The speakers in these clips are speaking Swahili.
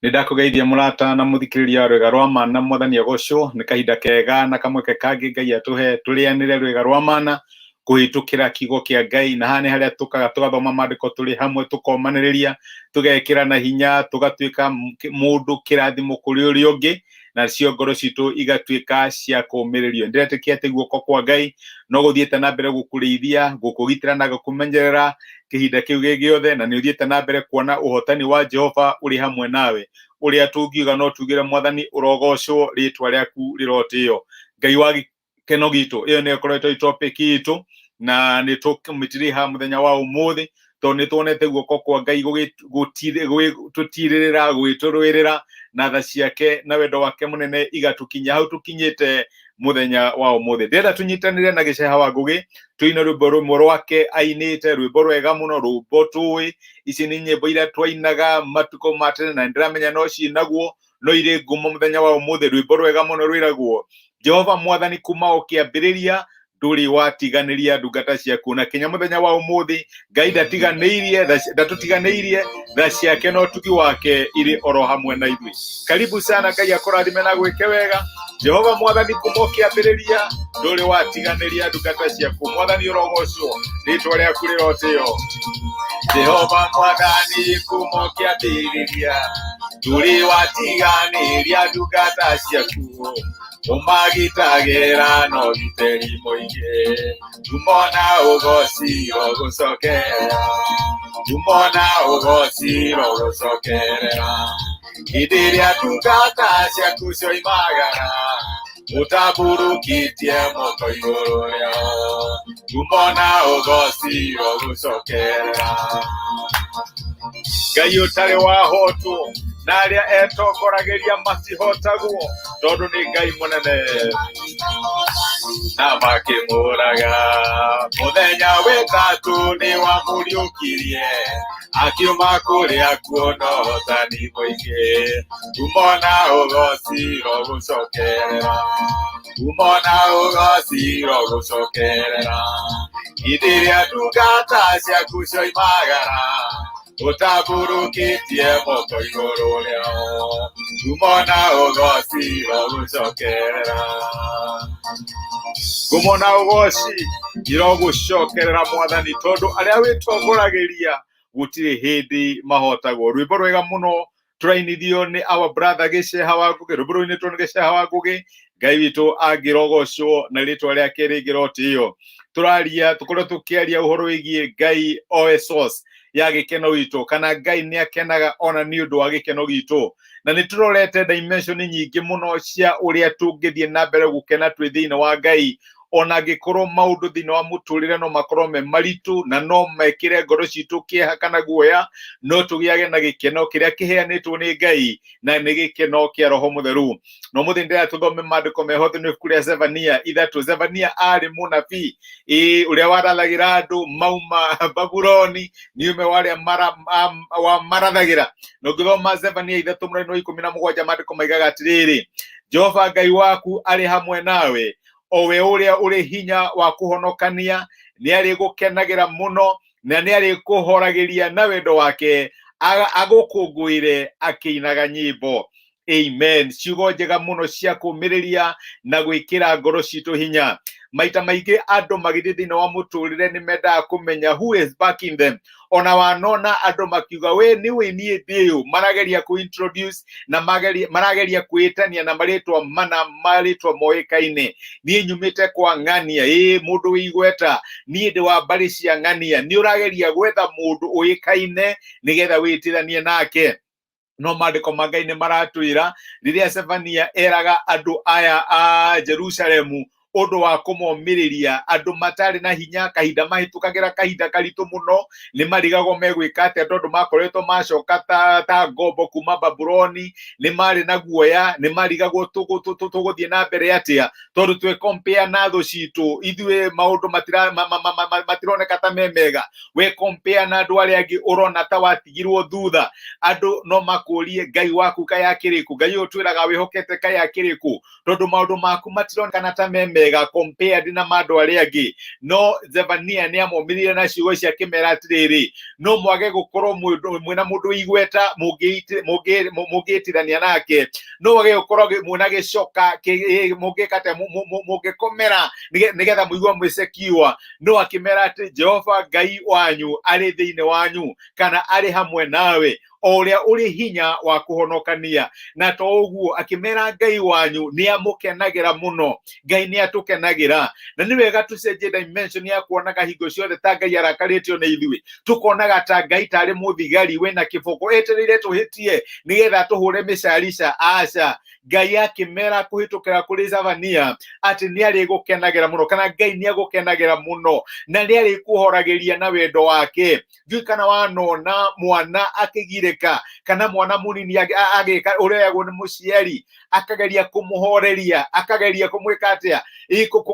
Nidakugeithia murata na muthikiriria rwega rwa mana mwathani agocwo ni kahinda kega na kamweke kangi Ngai atuhe turianire rwega rwa mana kuhitukira kiugo kia Ngai na hane haria tukaga tugathoma maandiko turi hamwe tukomaniriria tugekira na hinya tugatuika mundu kirathimo kuri uri ungi na cio ngoro citu igatuika cia kumiririo. Ndiretikia ati guoko kwa Ngai no guthiete na mbere gukurithia gukugitira na gukumenyerera kihinda kiu gigiothe, na ni uthiete na mbere kuona uhotani wa Jehova uri hamwe nawe. Uria tungiuga no tugire mwathani urogocwo, ritwa riaku rirotio. Ngai wa gikeno gitu iyo ni koretwo topic itu na ni tukumitiriha muthenya wa umuthi to ni tuonete guoko kwa Ngai gutiririra gwiturwirira na tha ciake na wendo wake munene igatukinya hau tukinyite muthenya wa umuthi. Ndenda tunyitanire na giceha wa ngugi tuine rwimbo rumwe rwake ainite rwimbo rwega muno rwimbo tui ici ni nyimbo iria twainaga matuko matene na ndiramenya no ciinaguo no iri ngumo muthenya wa umuthi. Rwimbo rwega muno rwiraguo Jehova mwathani kuma ukiambiriria nduri watiganiria ndungata ciaku, na kinya muthenya wa umuthi Ngai ndatutiganiirie tha ciake no tugi wake iri oro hamwe na ithui. Karibu sana, Ngai akurathime na gwike wega. Jehova mwathani kuma ukiambiriria nduri watiganiria ndungata ciaku, mwathani urogocwo, ritwa riaku rirotio. Jehova mwathani kuma ukiambiriria nduri watiganiria ndungata ciaku, umagitagira no giteri muingi, tumona ugoci rogucokerera, tumona ugoci rogucokerera. Hĩndĩ ĩrĩa ndungata ciaku cioimagara utaburukitie moko igũrũ rĩao, tumona ugoci rogucokerera. Ngai ũtarĩ wahotwo na aria etongoragiria matihotagwo tondu ni Ngai munene na makimuraga. Muthenya wetatu ni wamuriukirie akiuma kuria kuona hotani muingi, tumona ugoci rogucokerera, tumona ugoci rogucokerera. Hĩndĩ ĩrĩa ndungata ciaku cioimagara utaburukitie moko igũrũ rĩao, tumona ugoci rogucokerera. Ngumona ugoci irogucokerera mwathani tondu aria witongoragiria gutiri hindi mahotagwo. Rwimbo rwega muno turainithio ni our brother Giceha wa Ngugi, rwimbo rwinitwo ni Giceha wa Ngugi. Ngai witu angirogocwo na ritwa riake ringirotio. Turaria tukorwo tukiaria uhoro wigie Ngai owe source ya gikeno gitu, kana Ngai ni akenaga ona ni undu wa gikeno gitu, na ni turorete dimension nyingi muno cia uria tungithie na mbere gukena twi thiini wa Ngai. Ona gikorwo maundu thiini wa muturire no makorwo me maritu na no mekire ngoro citu kieha kana guoya, no tugiage na gikeno kiria kiheanitwo ni Ngai na ni gikeno kia Roho Mutheru. No muthi ndira tuthome maandiko mehothi ni kuria Zefania 3. Zefania ari munabii uria warathagira andu mauma Babuloni niume waria marathagira. No ngithoma Zefania 3:17 maandiko maigaga atiriri, Jehova Ngai waku ari hamwe nawe, owe uria uri hinya wa kuhonokania, ni ari gukenagira muno na ni ari kuhoragiria na wendo wake, agukunguire akiinaga nyimbo. Amen. Ciugo njega muno cia kumiriria na gwikira ngoro citu hinya. Maita maingi andu magithii thiini wa muturire ni mendaga kumenya who is backing them. Ona wanona andu makiuga we ni we nie ndiu, marageria ku introduce na marageria kuitania na maritwa mana maritwa moikaine. Nie nyumite kwa ng'ania, mundu wigweta, nie ndi wa mbari cia ng'ania. Ni urageria gwetha mundu uikaine nigetha witithanie nake. No maandiko ma Ngai ni maratwira riria Zefania eraga andu aya a Jerusalemu undu wa kumomiriria, andu matari na hinya kahinda mahitukagira kahinda karitu muno, ni marigagwo megwika atia tondu makoretwo macoka ta ngombo kuma Babuloni, ni mari na guoya, ni marigagwo tuguthie na mbere atia tondu twe compare na thu citu ithue maundu matironeka ta memega. We compare na andu aria angi urona ta watigirwo thutha. Andu no makurie Ngai waku kaya kiriku, Ngai utwiraga wihokete kaya kiriku tondu maundu maku matironekana ta memega. mega compared na mandu aria angi no Zefania ni amomirire na ciugo cia kimera atiriri no mwage gukorwo mwina mundu igweta mugitirania nake no wage gukorwo mwina gicoka mugikate mugikomera nigetha muigwa mwicekiwa no akimera ati Jehova Ngai wanyu ari thiini wanyu kana ari hamwe nawe oria uri hinya wa kuhonokania na to uguo akimera Ngai wanyu ni amukenagira muno Ngai ni atukenagira na ni wega tucenjie dimension ya kuonaga hingo ciothe ta Ngai arakaritio ni ithui tukonaga ta Ngai tari muthigari wena kiboko eterire tuhitie nigetha tuhure micarica aca Ngai akimera kuhitukira kuri Zefania ati ni ari gukenagira muno kana Ngai ni agukenagira muno na ni ari kuhoragiria na wendo wake kana wanona mwana akigireka kana mwana munini agika uria yagwo ni muciari akageria kumuhoreria akageria kumwika atia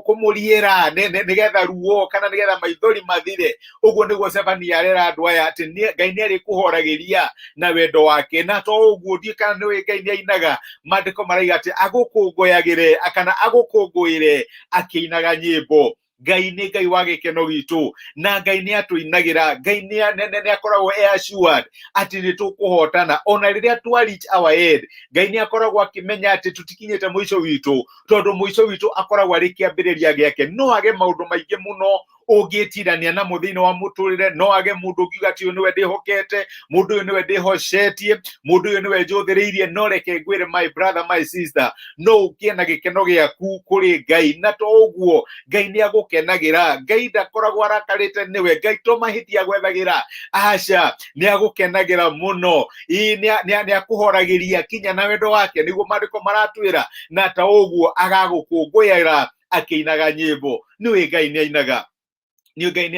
kumuriera nigetha ruo kana nigetha maithori mathire uguo niguo Zefania arera andu aya ati Ngai ni ari kuhoragiria na wendo wake na to uguo ndi kana ni Ngai ni ainaga mandiko maraiga ati agukunguyagire akana agukunguire akiinaga nyimbo Ngai ni Ngai wa gikeno gitu na Ngai ni atuinagira Ngai ni akoragwo assured ati ni tukuhotana ona riria twa reach our end Ngai ni akoragwo akimenya ati tutikinyete muico witu tondu muico witu akoragwo ari kiambiriria giake no age maundu maingi muno ungitirania na muthini wa muturire no age mundu ngiuga ati niwe ndihokete mundu niwe ndihocetie mundu niwe njuthiriirie no reke ngwire my brother my sister no ukiena gikeno giaku kuri Ngai na to uguo Ngai ni agukenagira Ngai ndakoragwo arakarite niwe Ngai to mahitia gwethagira aca ni agukenagira muno ni akuhoragiria kinya na wendo wake niguo mandiko maratwira na ta uguo agagukunguyira akiinaga nyimbo niwe Ngai ni ainaga ni Ngai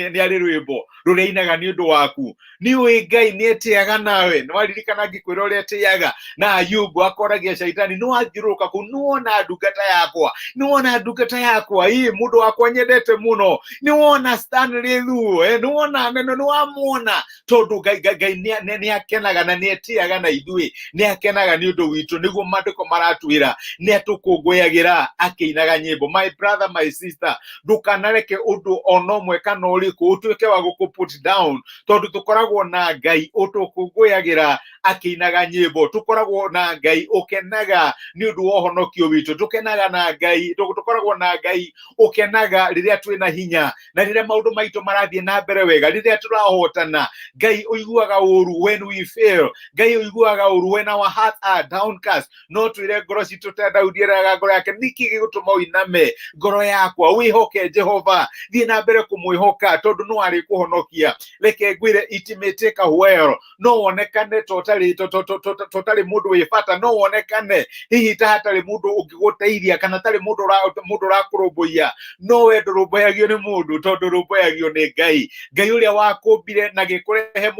ni ari rwimbo rureinaga ni undu waku ni Ngai ni etiaga nawe no aririkana ngikwira uria etiaga na Ayubu akoragia shaitani no athiruka ku nuona ndungata yakwa mundu wakwa nyendete muno ni wona Stanley Thu nuona no amona tondu Ngai ni akenaga na ni etiaga na ithui ni akenaga ni undu witu niguo mandiko maratwira ni atukunguyagira akiinaga nyimbo my brother my sister ndukanareke undu no mweka no riku utuike wa guku put down tondu tukoragwo na Ngai utukunguyagira akiinaga nyimbo tukoragwo na Ngai ukenaga ni undu wa honokio witu tukenaga na Ngai tukoragwo na Ngai ukenaga riria twina hinya na riria maundu maitu marathie na mbere wega riria turahotana Ngai uiguaga uru when we fail Ngai uiguaga uru when our hearts are downcast no twire ngoro citu tendaudieraga ngoro yake niki gigutuma uiname ngoro yakwa wihoke Jehova thie na mbere kumwihoka tondu no ari kuhonokia reke ngwire it may take a while no wonekane totally mundu wifata no wonekane hihi ta hatari mundu ungiguteithia kana tari mundu rakurumbuia no we ndurumbuagio ni mundu tondu rumbuagio ni Ngai uria wakumbire na gikurehe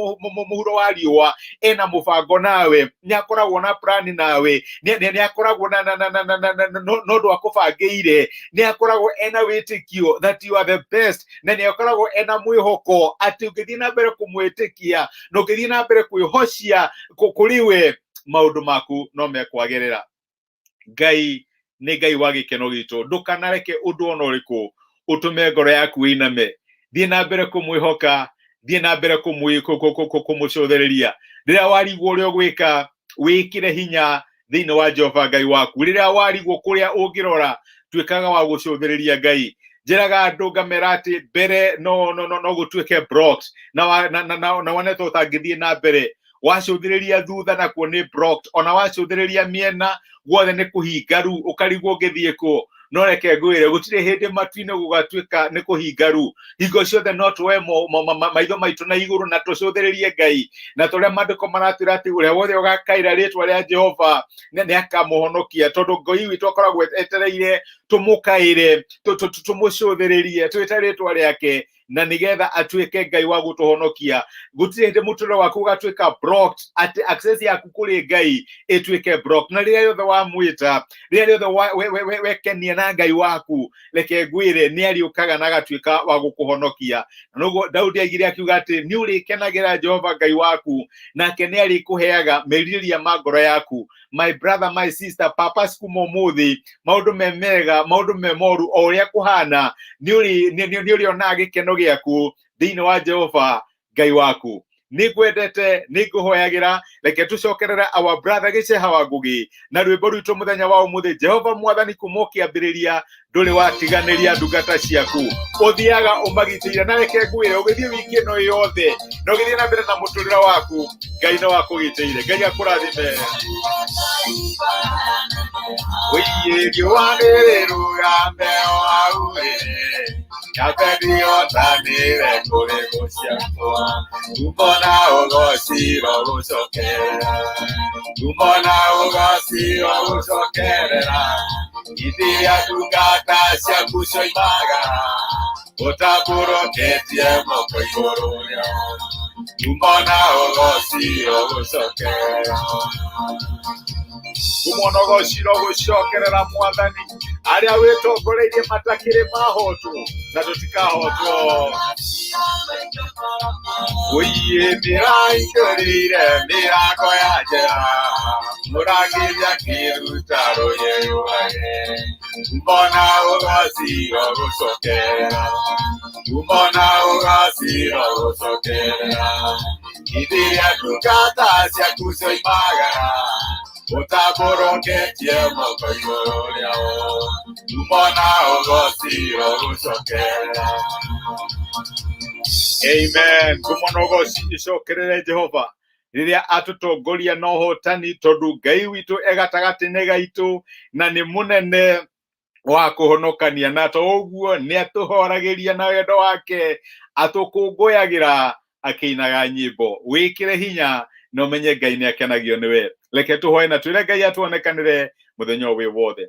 muhuro wa riua ena mubango nawe ni akoragwo na plan nawe ni akoragwo no ndu akubangire ni akoragwo ena witikio that you are the best na ni akoragwo ena mwihoko ati ungithii na mbere kumwitikia no ungithii na mbere kwihocia kuriwe maundu maku no mekwagirira Ngai ni Ngai wa gikeno gitu ndukanareke undu ona uriku utume ngoro yaku iname thie na mbere kumwihoka thie na mbere kumucũthĩrĩria riria warigwo uria gwika wikire hinya thiini wa Jehova Ngai waku riria warigwo kuria ungirora twikaga wa gucũthĩrĩria Ngai njiraga andu ngamerati mbere no gutuike blocked na waneto utangithie na mbere wacũthĩrĩria thutha na kuo ni blocked ona wacũthĩrĩria miena guothe ni kuhingaru ukarigwo ngithie ku no reke ngwire gutire hindi matuine gugatuika ni kuhingaru hingo ciothe no twoe maitho maitu na iguru na tucũthĩrĩrie Ngai na turia mandiko maratwira ati uria wothe ugakaira ritwa ria Jehova ni akamuhonokia tondu Ngai witu akoragwo etereire tumukaire tumucũthĩrĩrie twite ritwa riake na nigetha atuike Ngai wa gutuhonokia gutire hindi muturo waku ugatuika blocked ati access yaku kuri Ngai ituike blocked na riria yothe wamwita riria yothe wekenia na Ngai waku reke ngwire ni ariukaga na gatuika wa gukuhonokia noguo Daudi aigire akiuga ati ni urikenagira Jehova Ngai waku nake ni arikuheaga meriria ma ngoro yaku my brother, my sister, papa sikumo muthi maundu memega maundu memoru oria kuhana niuri onage keno giaku thiini wa Jehova Ngai waku. Nigwendete niguhoyagira reke tucokerera our brother Giceha wa Ngugi na rwimbo rwitũ muthenya wa umuthi. Jehova Mwathani kuma kiambiriria nduri watiganiria ndungata ciaku, uthiaga umagitire na reke ngwire ugithie wiki ino yothe na ugithie na mbere na muturira waku. Ngai no wakugitire. Ngai akurathime. Wiyerio wandereruga mbeo aurire Yapedio tanire kore gociakwa Umona ugociro gucokerera Umona ugociro gucokerera Ithiria ndungata ciaku cioimagara Utaburoketie moko igũrũ rĩao Umona ugociro gucokerera Umona ugociro gucokerera Mwathani aria witongoreirie matakire mahoto na tutikahotwo Wiyemera ingorire mirago ya njera Muragiria kirutaro yeruage Umona ugociro gucokerera Umona ugociro gucokerera Ithiria ndungata ciaku cioimagara Utaburoketie moko igũrũ rĩao Umona ugociro gucokerera. Amen. Kumona ugocokerere Jehova riria atutongoria na uhotani tondu Ngai witu egatagati-ini gaitu na ni munene wa kuhonokania na to uguo ni atuhoragiria na wendo wake atukunguyagira akiinaga nyimbo. Wikire hinya no menye Ngai ni akenagio niwe. Reke tuhoe na twire Ngai atuonekanire muthenya wi wothe.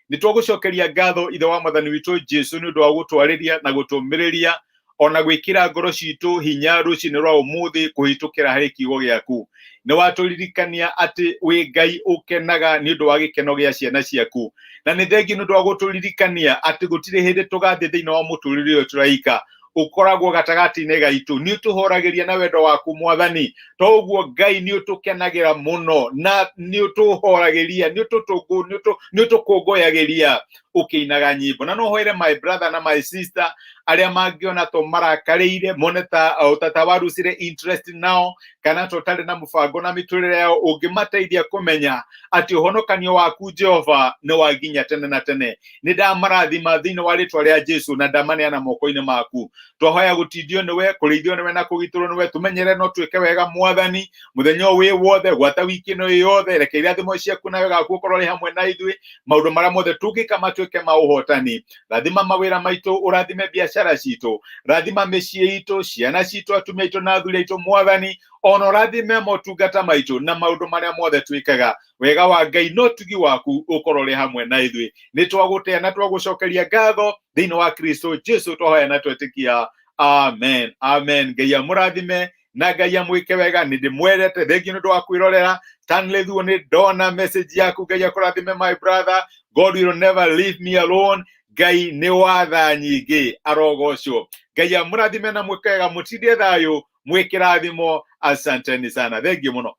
Ni twagucokeria ngatho ithe wa Mwathani witu Jesu ni undu wa gutwariria na gutumiriria ona gwikira ngoro citu hinya rucini rwa umuthi kuhitukira hari kiugo giaku. Ni waturirikania ati wi Ngai ukenaga ni undu wa gikeno gia ciana ciaku na ni thengi ni undu wa guturirikania ati gutire hindi tugathie thiini wa muturire uyu turaika ukoragwo gatagati-ini gaitu ni utuhoragiria na wendo waku Mwathani. To uguo Ngai ni utukenagira muno na ni utuhoragiria ni utukunguyagiria ukiinaga nyimbo. Na no hoire my brother na my sister aria mangiona to marakarire moneta utatawarucire interest nao kana totari na mubango na miturire yao ungimateithia kumenya ati uhonokanio waku Jehova ni waginya tene na tene. Ni ndamarathima thiini wa ritwa ria Jesu na ndamaneana moko-ini maku. Twahoya gutindio niwe kurithio niwe na kugiturwo niwe tumenyere no twike wega Mwathani muthenya wi wothe gwata wiki no yothe reke irathimo ciaku na wega gukorwo ri hamwe na ithui maundu maria mothe tungika matwike ma uhotani. Rathima mawira maitu urathime biashara citu rathima micii itu ciana citu atumia itu na athuri itu Mwathani ona rathime motungata maitu na maundu maria mothe twikaga wega wa Ngai no tugi waku ukorwo ri hamwe na ithui. Ni twagutea na twagucokeria ngatho thiini wa Kristo Jesu twahoya na twetikia amen amen. Ngai amurathime na Ngai amwike wega. Ni ndimwendete thengi ni undu wa kwirorera Stanley Thuo ni ndona message yaku. Ngai akurathime my brother. God will never leave me alone. Ngai ni watha nyingi arogocwo. Ngai amurathime na mwike wega mutindie thayo mwikirathimo. Asanteni sana. Thengi muno.